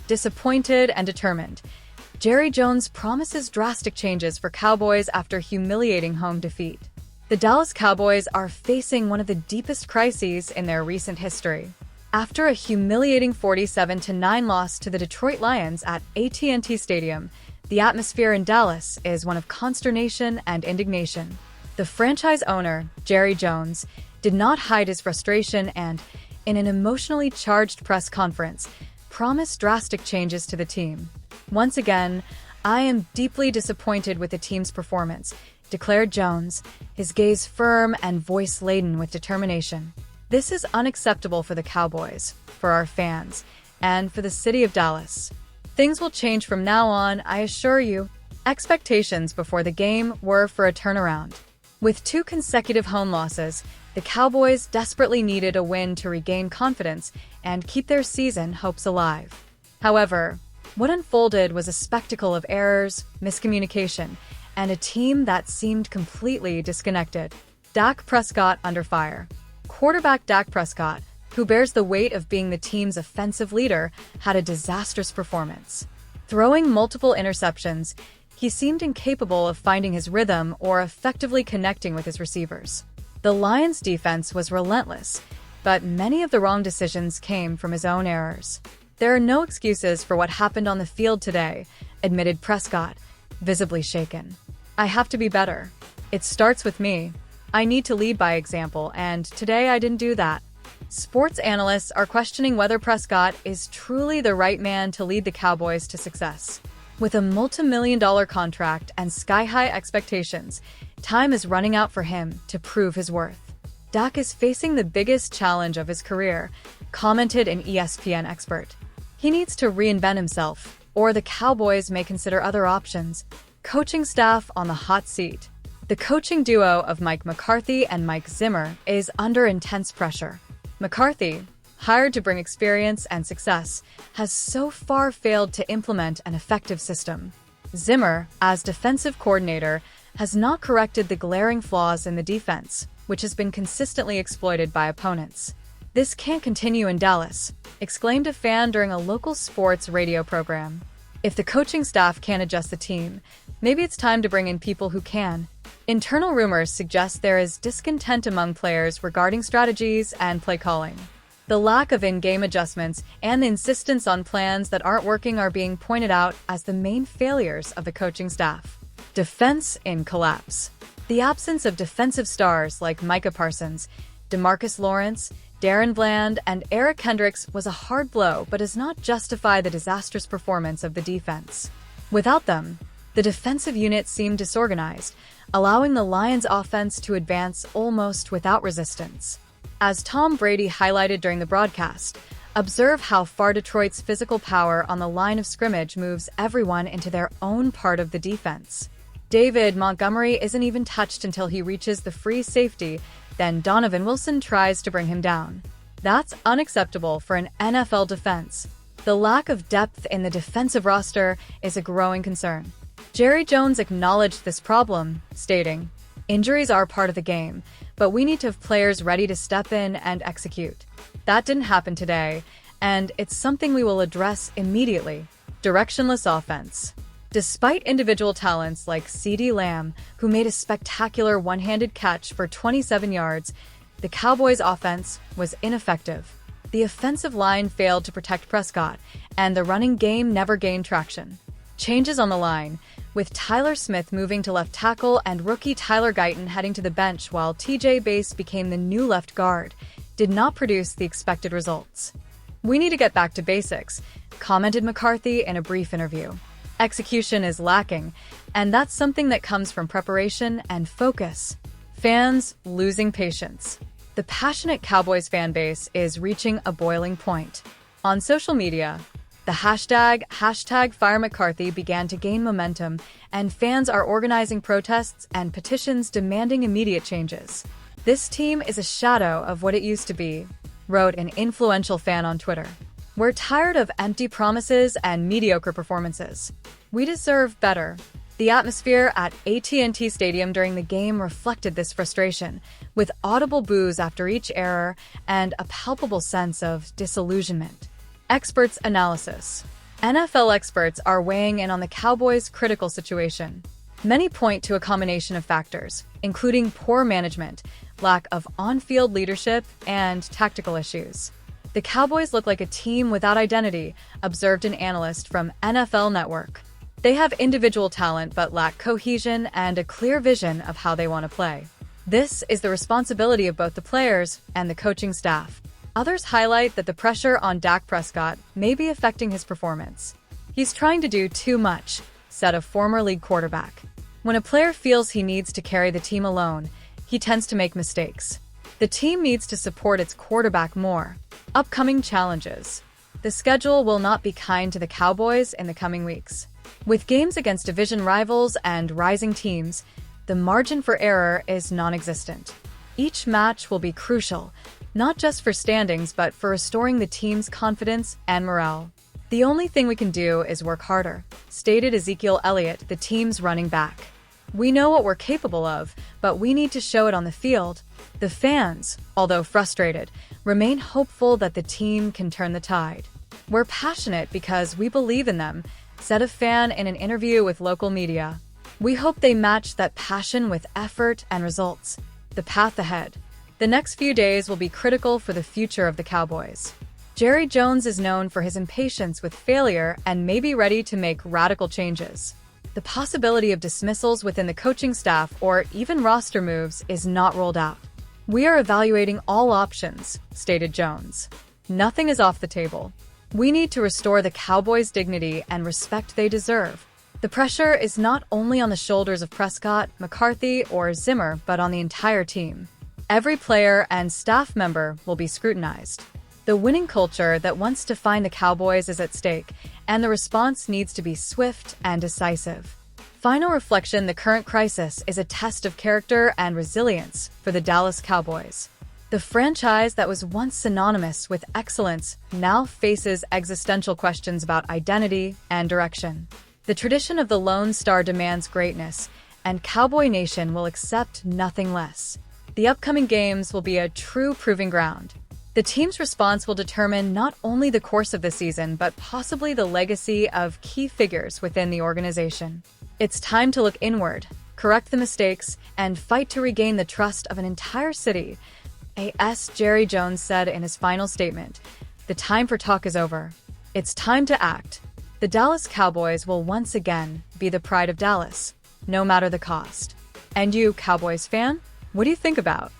disappointed and determined. Jerry Jones promises drastic changes for Cowboys after humiliating home defeat. The Dallas Cowboys are facing one of the deepest crises in their recent history. After a humiliating 47-9 loss to the Detroit Lions at AT&T Stadium, the atmosphere in Dallas is one of consternation and indignation. The franchise owner, Jerry Jones, did not hide his frustration and, in an emotionally charged press conference, promised drastic changes to the team. "Once again, I am deeply disappointed with the team's performance," declared Jones, his gaze firm and voice laden with determination. "This is unacceptable for the Cowboys, for our fans, and for the city of Dallas. Things will change from now on, I assure you." Expectations before the game were for a turnaround. With 2 consecutive home losses, the Cowboys desperately needed a win to regain confidence and keep their season hopes alive. However, what unfolded was a spectacle of errors, miscommunication, and a team that seemed completely disconnected. Dak Prescott under fire. Quarterback Dak Prescott, who bears the weight of being the team's offensive leader, had a disastrous performance. Throwing multiple interceptions, he seemed incapable of finding his rhythm or effectively connecting with his receivers. The Lions' defense was relentless, but many of the wrong decisions came from his own errors. "There are no excuses for what happened on the field today," admitted Prescott, visibly shaken. "I have to be better. It starts with me. I need to lead by example, and today I didn't do that." Sports analysts are questioning whether Prescott is truly the right man to lead the Cowboys to success. With a multi-million-dollar contract and sky-high expectations, time is running out for him to prove his worth. "Dak is facing the biggest challenge of his career," commented an ESPN expert. "He needs to reinvent himself, or the Cowboys may consider other options." Coaching staff on the hot seat. The coaching duo of Mike McCarthy and Mike Zimmer is under intense pressure. McCarthy, hired to bring experience and success, has so far failed to implement an effective system. Zimmer, as defensive coordinator, has not corrected the glaring flaws in the defense, which has been consistently exploited by opponents. "This can't continue in Dallas," exclaimed a fan during a local sports radio program. "If the coaching staff can't adjust the team, maybe it's time to bring in people who can." Internal rumors suggest there is discontent among players regarding strategies and play calling. The lack of in-game adjustments and the insistence on plans that aren't working are being pointed out as the main failures of the coaching staff. Defense in collapse. The absence of defensive stars like Micah Parsons, DeMarcus Lawrence, Darren Bland, and Eric Kendricks was a hard blow but does not justify the disastrous performance of the defense. Without them, the defensive unit seemed disorganized, allowing the Lions' offense to advance almost without resistance. As Tom Brady highlighted during the broadcast, observe how far Detroit's physical power on the line of scrimmage moves everyone into their own part of the defense. David Montgomery isn't even touched until he reaches the free safety, then Donovan Wilson tries to bring him down. That's unacceptable for an NFL defense. The lack of depth in the defensive roster is a growing concern. Jerry Jones acknowledged this problem, stating, "Injuries are part of the game, but we need to have players ready to step in and execute. That didn't happen today, and it's something we will address immediately." Directionless offense. Despite individual talents like CeeDee Lamb, who made a spectacular one-handed catch for 27 yards, the Cowboys' offense was ineffective. The offensive line failed to protect Prescott, and the running game never gained traction. Changes on the line, with Tyler Smith moving to left tackle and rookie Tyler Guyton heading to the bench while TJ Bass became the new left guard, did not produce the expected results. "We need to get back to basics," commented McCarthy in a brief interview. "Execution is lacking, and that's something that comes from preparation and focus." Fans losing patience. The passionate Cowboys fan base is reaching a boiling point. On social media, the hashtag #FireMcCarthy began to gain momentum, and fans are organizing protests and petitions demanding immediate changes. "This team is a shadow of what it used to be," wrote an influential fan on Twitter. "We're tired of empty promises and mediocre performances. We deserve better." The atmosphere at AT&T Stadium during the game reflected this frustration, with audible boos after each error and a palpable sense of disillusionment. Experts' analysis. NFL experts are weighing in on the Cowboys' critical situation. Many point to a combination of factors, including poor management, lack of on-field leadership, and tactical issues. The Cowboys look like a team without identity, observed an analyst from NFL Network. They have individual talent but lack cohesion and a clear vision of how they want to play. This is the responsibility of both the players and the coaching staff. Others highlight that the pressure on Dak Prescott may be affecting his performance. He's trying to do too much, said a former league quarterback. When a player feels he needs to carry the team alone, he tends to make mistakes. The team needs to support its quarterback more. Upcoming challenges. The schedule will not be kind to the Cowboys in the coming weeks. With games against division rivals and rising teams, the margin for error is non-existent. Each match will be crucial, not just for standings but for restoring the team's confidence and morale. The only thing we can do is work harder, stated Ezekiel Elliott, the team's running back. We know what we're capable of, but we need to show it on the field. The fans, although frustrated, remain hopeful that the team can turn the tide. We're passionate because we believe in them, said a fan in an interview with local media. We hope they match that passion with effort and results. The path ahead. The next few days will be critical for the future of the Cowboys. Jerry Jones is known for his impatience with failure and may be ready to make radical changes. The possibility of dismissals within the coaching staff or even roster moves is not ruled out. We are evaluating all options, stated Jones. Nothing is off the table. We need to restore the Cowboys' dignity and respect they deserve. The pressure is not only on the shoulders of Prescott, McCarthy, or Zimmer, but on the entire team. Every player and staff member will be scrutinized. The winning culture that once defined the Cowboys is at stake, and the response needs to be swift and decisive. Final reflection: the current crisis is a test of character and resilience for the Dallas Cowboys. The franchise that was once synonymous with excellence now faces existential questions about identity and direction. The tradition of the Lone Star demands greatness, and Cowboy Nation will accept nothing less. The upcoming games will be a true proving ground. The team's response will determine not only the course of the season, but possibly the legacy of key figures within the organization. It's time to look inward, correct the mistakes, and fight to regain the trust of an entire city, as Jerry Jones said in his final statement. The time for talk is over. It's time to act. The Dallas Cowboys will once again be the pride of Dallas, no matter the cost. And you, Cowboys fan, what do you think about?